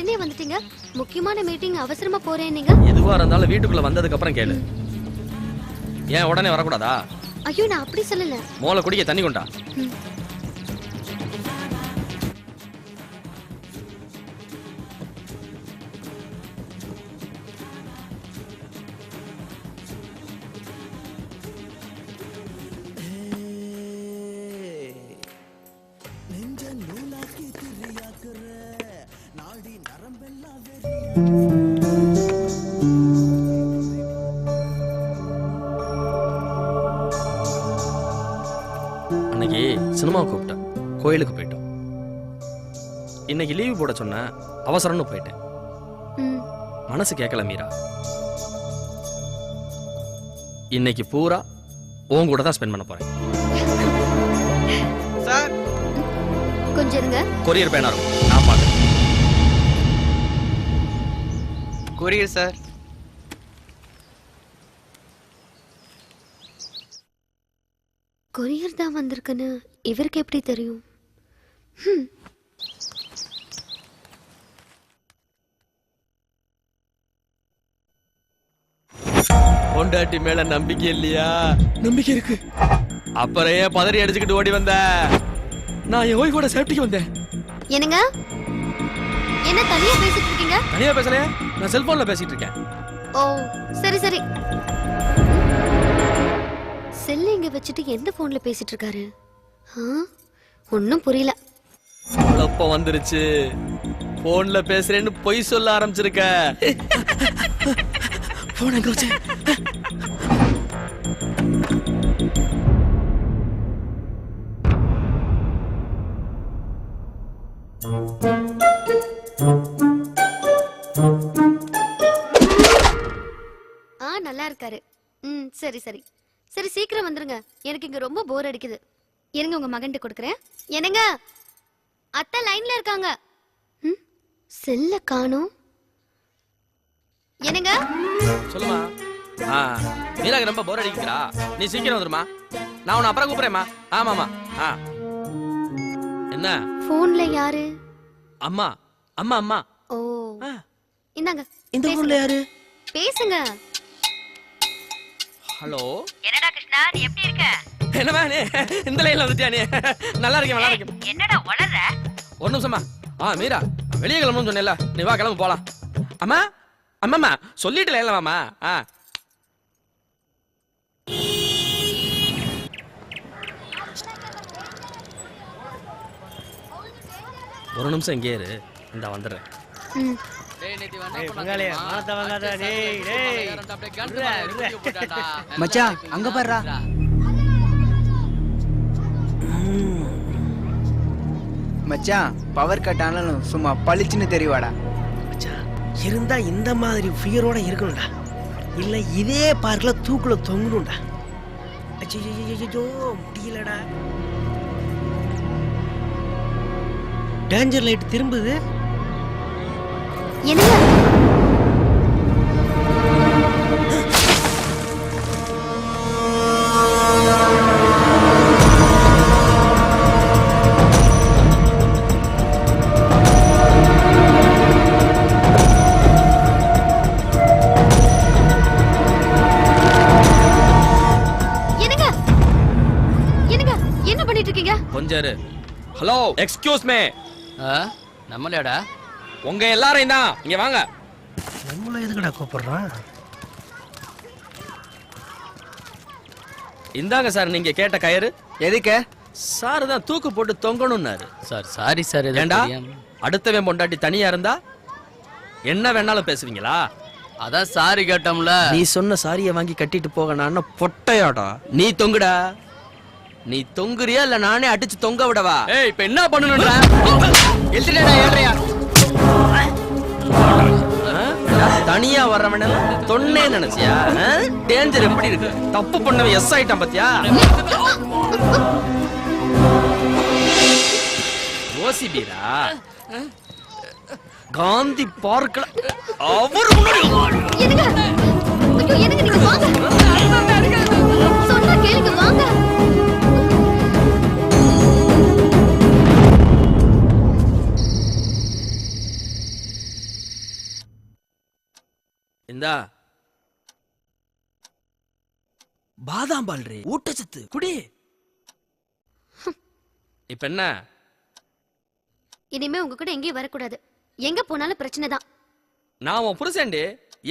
உடனே வந்துட்டீங்க? முக்கியமான மீட்டிங், அவசரமா போறேன். நீங்க எதுவா இருந்தாலும் வீட்டுக்குள்ள வந்ததுக்கு அப்புறம் கேளு. ஏன் உடனே வரக்கூடாதா? ஐயோ, நான் அப்படி சொல்லல. மோளை குடிக்க தண்ணி கொண்டா. அன்னைக்கு சினிமாவை கூப்பிட்டேன், கோயிலுக்கு போயிட்டோம். இன்னைக்கு லீவு போட சொன்ன, அவசரம்னு போயிட்டேன். மனசு கேட்கல மீரா. இன்னைக்கு பூரா உன் கூட தான் ஸ்பெண்ட் பண்ண போறேன். சார் கொஞ்சம் இருங்க. கொரியர் பேனா இருக்கும், நான் பார்க்கறேன். Courier sir. கொரியர் தான் வந்திருக்குன்னு இவருக்கு எப்படி தெரியும்? பொண்டாட்டி மேல நம்பிக்கை இல்லையா? நம்பிக்கை இருக்கு. அப்புறம் ஏன் பதறி அடிச்சுக்கிட்டு ஓடி வந்த? நான் என் ஒய்ஃபோட சேஃப்டிக்கு வந்தேன். என்னங்க, என்ன தனியா பேசிட்டு இருக்கீங்க? தனியா பேசலையா, நான் செல்போன்ல பேசிட்டு இருக்கேன். ஓ சரி சரி. செல்ல இங்க வச்சுட்டு எந்த போன்ல பேசிட்டு இருக்காரு? ஒன்னும் புரியல. குழப்பம் வந்துருச்சு. போன்ல பேசுறேன்னு பொய் சொல்ல ஆரம்பிச்சிருக்க. போன் எங்க வச்ச? நல்லா இருக்காரு. சரி சரி சரி, சீக்கிரம் வந்துருங்க. எனக்கு இங்க ரொம்ப போர் அடிக்குது. இருங்க, உங்க மகன்கிட்ட கொடுக்குறேன். என்னங்க, அத்தை லைன்ல இருக்காங்க. செல்ல காணோம். என்னங்க? சொல்லுமா. மீராக்கு ரொம்ப போர் அடிக்கிறா, நீ சீக்கிரம் வந்துருமா. நான் உன்னை அப்புறம் கூப்பிடுறேம்மா. ஆமாமா. என்ன போன்ல யாரு? அம்மா அம்மா அம்மா. ஓ இந்தாங்க. இந்த போன்ல யாரு? பேசுங்க. ஹலோ. என்னடா கிருஷ்ணா, நீ எப்படி இருக்க? என்னமா நீ இந்த லைன்ல வந்துட்டியா? நீ நல்லா இருக்கேன், நல்லா இருக்கேன். என்னடா வளர்ற? ஒரு நிமிஷமா. மீரா வெளியே கிளம்பணும்னு சொன்னேன்ல, நீ வா கிளம்பு போலாம். அம்மா அம்மாம்மா சொல்லிட்டு லைன்ல வாமா. ஒரு நிமிஷம் இங்கே இரு, இந்த வந்துடுறேன். மச்சான் அங்க பாருடா. மச்சான் பவர் கட் ஆனாலும் சும்மா பளிச்சுன்னு தெரிவாடா. மச்சான் இருந்தா இந்த மாதிரி ஃபிகரோட இருக்கணும்டா, இல்ல இதே பார்க்ல தூக்குல தொங்கணும்டா. ஐயோ முடியலடா. டேஞ்சர் லைட் திரும்புது. என்னங்க? என்ன பண்ணிட்டு இருக்கீங்க? கொஞ்சம். Hello, excuse me. நம்மளடா உங்க எல்லாரையும் தான் இங்க வாங்க. நம்மள எதுக்குடா கூப்பிடுறான்? இந்தாங்க சார் நீங்க கேட்ட கயிறு. எதுக்கு? சார் தான் தூக்கு போட்டு தொங்கணும்னாரு. Sir sorry sir. ஏண்டா அடுத்தவன் பொண்டாட்டி தனியா இருந்தா என்ன வேணாலும் பேசுவீங்களா? அதான் சாரி கேட்டோம்ல. நீ சொன்ன சாரிய வாங்கி கட்டிட்டு போக நான் பொட்டையாடா. நீ தொங்குடா. நீ தொங்குறியா இல்ல நானே அடிச்சு தொங்க விடவா? ஏய் இப்ப என்ன பண்ணணும்டா? எழுதிடா ஏழ்றையா. தனியா வர்றவன தொன்னே நினைச்சியா? டேஞ்சர் எப்படி இருக்கு? தப்பு பண்ணவன் எஸ் ஆயிட்டான் பாத்தியா? ஓசிபீரா காந்தி பார்க்கல அவர் முன்னாடி. என்னங்க? ஐயோ என்னங்க, நீங்க வாங்க. சொன்னா கேளுங்க, வாங்க. இந்தா பாதாம் பால் ரே, ஊட்டச்சத்து குடி. இப்ப என்ன? இனிமே உங்க கூட எங்கேயும் வரக்கூடாது. எங்க போனாலும் பிரச்சனை தான். நான் உன் புருஷன்டி,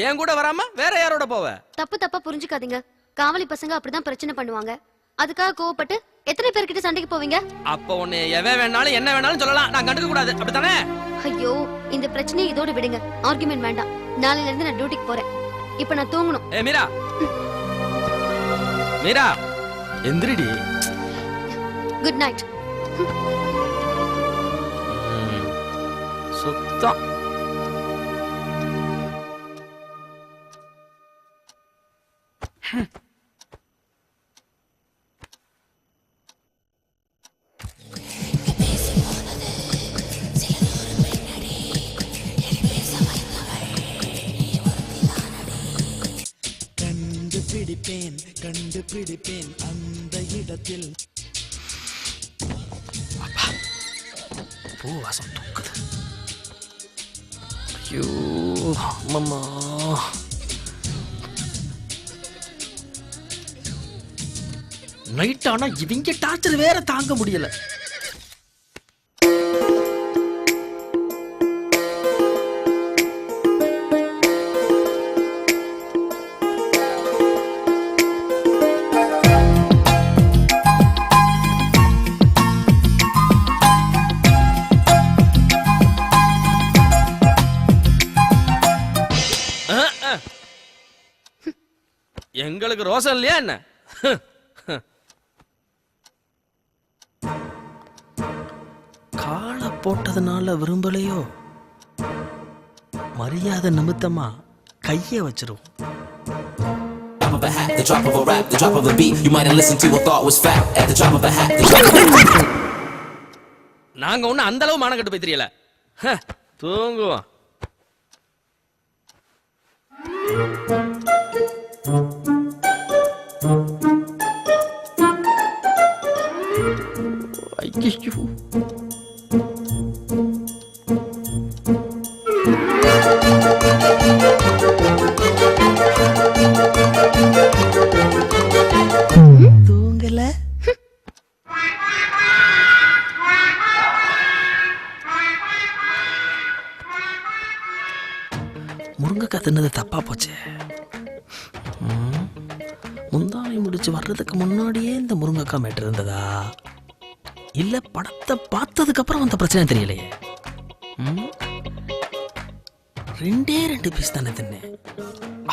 என் கூட வராம வேற யாரோட போவ? தப்பா புரிஞ்சுக்காதீங்க. காவலி பசங்க அப்படிதான் பிரச்சனை பண்ணுவாங்க. அதுக்காக கோவப்பட்டு எத்தனை பேர்கிட்ட சண்டைக்கு போவீங்க? அப்ப உன்னை எவன் வேணாலும் என்ன வேணாலும் சொல்லலாம், நான் கண்டுக்க கூடாது, அப்படித்தானே? ஐயோ, இந்த பிரச்சனையை இதோட விடுங்க. ஆர்குமெண்ட் வேண்டாம். நாளையில இருந்து நான் டியூட்டிக்கு போறேன். இப்ப நான் தூங்கணும். ஏ மீரா, மீரா எந்திரிடி. Good night. சுத்தம். கண்டுபிடிப்பேன் அந்த இடத்தில். பூ வாசம் தூக்குது. ஐயோ அம்மம்மா. நைட் ஆனா இவங்க டார்ச்சர் வேற தாங்க முடியல. எங்களுக்கு ரோசம் இல்லையா என்ன? காலை போட்டதுனால விரும்பலையோ, மரியாதை நிமித்தமா கைய வச்சிருவோம். Of a hat, the drop of a rap, the drop of a beat. You might have listened to a thought was fact. At the drop of a hat, the drop of a beat. நாங்க ஒண்ணு அந்த அளவு மானம் கட்டு போய் தெரியல. தூங்குவோம். ஐயோ, தூங்கல. முருங்கைக்காய் தின்னது தப்பா போச்சு. முந்தானை முடிச்சு வர்றதுக்கு முன்னாடியே இந்த முருங்கைக்காய் மேட்டு இருந்ததா, இல்ல படத்தை பார்த்ததுக்கு அப்புறம் அந்த பிரச்சனை தெரியலையே. ரெண்டே 2 பீஸ் தானே தின்னேன்,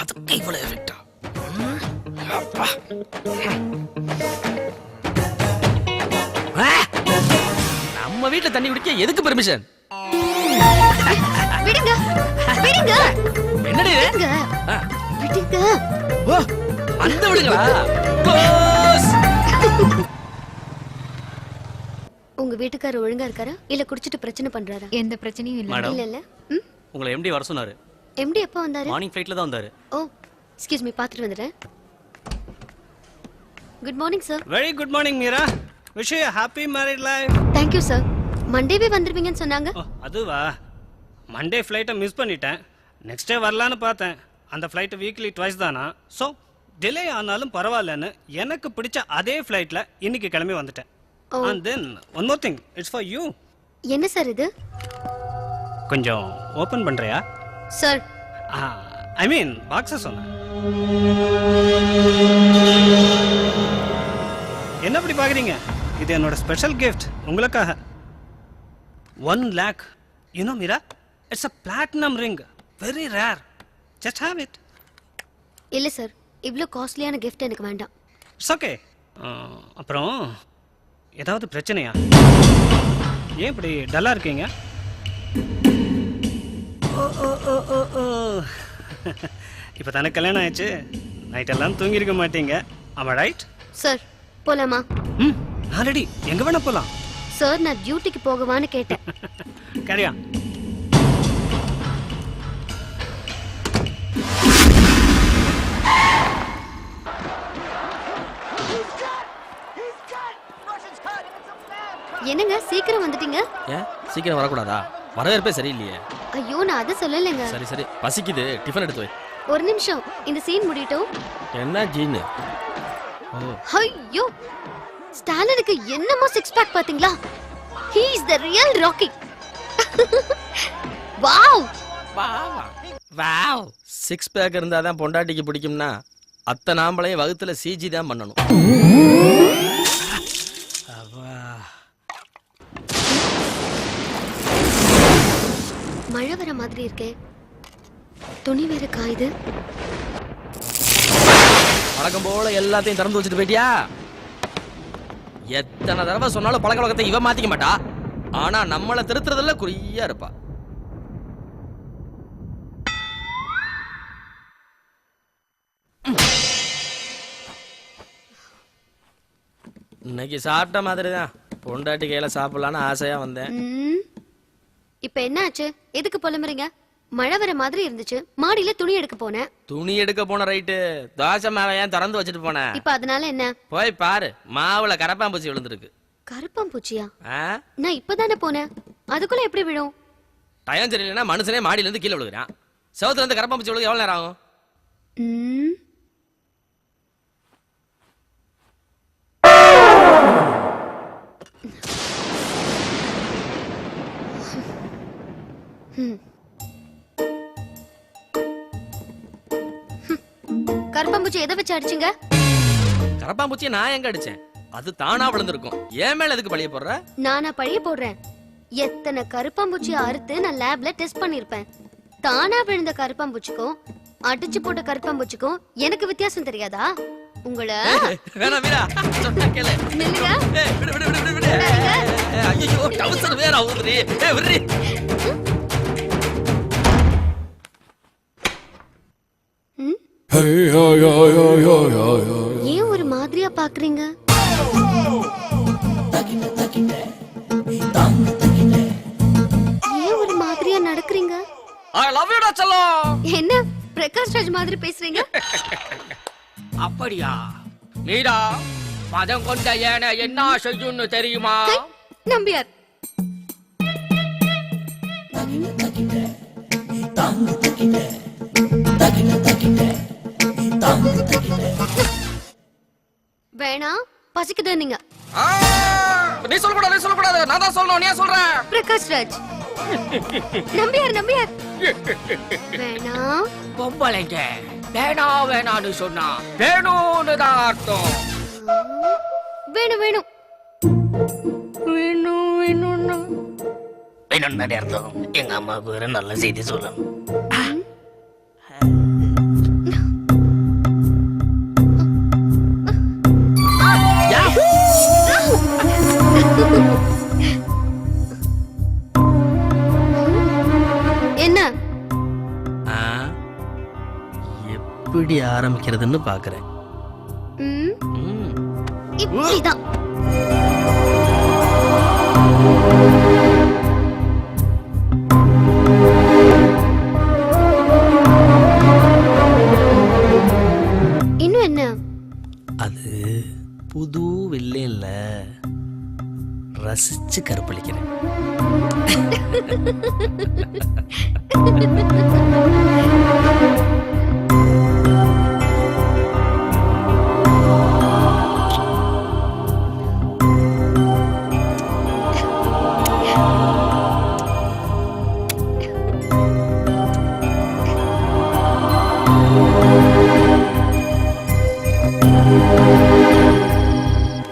அதுக்கு இவ்வளவு எஃபெக்டா? நம்ம வீட்டுல தண்ணி குடிக்க எதுக்கு பெர்மிஷன்? விடுங்க, விடுங்க, என்னடி இது? விடுங்க, விடுங்க. ஓ, அந்த விடுங்களா? க்ளோஸ். உங்க வீட்டுக்காரர் ஒழுங்கா இருக்காரா இல்ல குடிச்சிட்டு பிரச்சனை பண்றாரா? எந்த பிரச்சனையும் இல்ல. மேடம், இல்ல இல்ல. ம், உங்களை எம்டி வர சொன்னாரு. எம்டி எப்போ வந்தாரு? மார்னிங் ஃப்ளைட்ல தான் வந்தாரு. ஓ, எக்ஸ்கியூஸ் மீ, பாத்துட்டு வந்துடுறேன். Good morning sir. Very good morning Meera. Wish you happy married life. Thank you sir. மண்டேவே வந்துருவீங்கன்னு சொன்னாங்க. அதுவா, மண்டே ஃப்ளைட்டை மிஸ் பண்ணிட்டேன். நெக்ஸ்ட் டே வரலான்னு பார்த்தேன். அந்த ஃப்ளைட் வீக்லி ட்வைஸ் தானா, ஸோ டிலே ஆனாலும் பரவாயில்லன்னு எனக்கு பிடிச்ச அதே ஃப்ளைட்டில் இன்னைக்கு கிளம்பி வந்துட்டேன். And then one more thing, it's for you. என்ன சார் இது? கொஞ்சம் ஓப்பன் பண்ணுறியா? சார், ஐ மீன் பாக்ஸை சொன்னேன். என்ன அப்படி பார்க்குறீங்க? இது என்னோட ஸ்பெஷல் கிஃப்ட் உங்களுக்காக. 1 lakh. You know, Mira, it's a platinum ring. Very rare. Just have it. இல்ல சார், இவ்ளோ காஸ்ட்லியான gift எனக்கு வேண்டாம். It's okay. அப்புறம் ஏதாவது பிரச்சனையா? ஏன் இப்படி டல்லா இருக்கீங்க? இப்போ தானே கல்யாணம் ஆயிடுச்சு, நைட் எல்லாம் தூங்கியிருக்க மாட்டீங்க. Am I right? சார், போலாமா? ஆல்ரெடி எங்க வேணா போலாம். சார், நான் டியூட்டிக்கு போகவான்னு கேட்டேன். கரியா. என்னங்க சீக்கிரம் வந்துட்டீங்க? ஏன் சீக்கிரம் வரக்கூடாதா? வரவேற்பே சரியில்லையே. ஐயோ, நான் அதை சொல்லலைங்க. சரி சரி, பசிக்குது, டிஃபன் எடுத்து வை. ஒரு நிமிஷம் இந்த சீன் முடியட்டும். என்ன ஜீனு? ஐயோ, ஸ்டாலினுக்கு என்னமா சிக்ஸ் பேக் பாத்தீங்களா? He is the real Rocky. Wow wow. Six pack இருந்தா தான் பொண்டாட்டிக்கு பிடிக்கும்னா அத்தை நாம்பளையும் வகுத்துல சிஜி தான் பண்ணணும். மழை வர மாதிரி இருக்கே, துணி வேற காயுது. பழக்கம் போல எல்லாத்தையும் திறந்து வச்சுட்டு போயிட்டியா? எத்தனை தடவை சொன்னாலும் பழக்க வழக்கத்தை இவ மாத்திக்க மாட்டா. ஆனா நம்மள திருத்துறதுல குறியா இருப்பா. இன்னைக்கு சாப்பிட்ட மாதிரி தான். பொண்டாட்டி கையில சாப்பிடலான்னு ஆசையா வந்தேன். இப்ப என்ன ஆச்சு? எதுக்கு புலம்புறீங்க? மழை வர மாதிரி இருந்துச்சு, மாடியில துணி எடுக்க போனேன். துணி எடுக்க போன ரைட்டு, தோசை மாவை ஏன் திறந்து வச்சுட்டு போனேன்? இப்ப அதனால என்ன? போய் பாரு, மாவுல கரப்பாம்பூச்சி விழுந்திருக்கு. கருப்பாம்பூச்சியா? நான் இப்பதானே போனேன், அதுக்குள்ள எப்படி விழும்? டயம் தெரியலன்னா மனுஷனே மாடியில இருந்து கீழே விழுகிறான். செவத்துல இருந்து கரப்பாம்பூச்சி விழுக எவ்வளவு நேரம் ஆகும்? கருப்பாம்பூச்சி எதை வச்சு அடிச்சீங்க? கரப்பாம்பூச்சியை நான் எங்க அடிச்சேன்? அது தானா விழுந்திருக்கும். ஏன் மேல எதுக்கு பழிய போடுற? நானா பழிய போடுறேன்? எத்தனை கருப்பாம்பூச்சியை அறுத்து நான் லேப்ல டெஸ்ட் பண்ணிருப்பேன். தானா விழுந்த கருப்பாம்பூச்சிக்கும் அடிச்சு போட்ட கருப்பாம்பூச்சிக்கும் எனக்கு வித்தியாசம் தெரியாதா? உங்கள வேணா வீரா, சொன்னா கேளு. நில்லுங்க. விடு விடு விடு விடு. ஐயோ, டவுசர் வேற ஆவுதுடி. விடுடி. ஏன் ஒரு மாதிரியா பாக்குறீங்க? ஏன் ஒரு மாதிரியா நடக்கிறீங்க? I love you டா செல்லம். என்ன பிரகாஷ் ராஜ் மாதிரி பேசுறீங்க? அப்படியா? மீரா, மதம் கொண்ட ஏன என்ன செய்யும்னு தெரியுமா? நம்பியார். வேணா, பசிக்குது நீங்க. நீ சொல்லக்கூடாது, நான் தான் சொல்லணும். நீ சொல்ற? பிரகாஷ் ராஜ். நம்பியார். வேணா. பொம்பளைங்க வேணான்னு சொன்னா வேணும்னு தான் அர்த்தம். வேணும். வேணும்னு அர்த்தம். எங்க அம்மாவுக்கு வேற நல்ல செய்தி சொல்லணும். என்ன? எப்படி ஆரம்பிக்கிறதுன்னு பாக்குறேன். இப்படிதான். இன்னும் என்ன? அது புது வெள்ளையில ரசிச்சு கருப்பளிக்கிறேன்.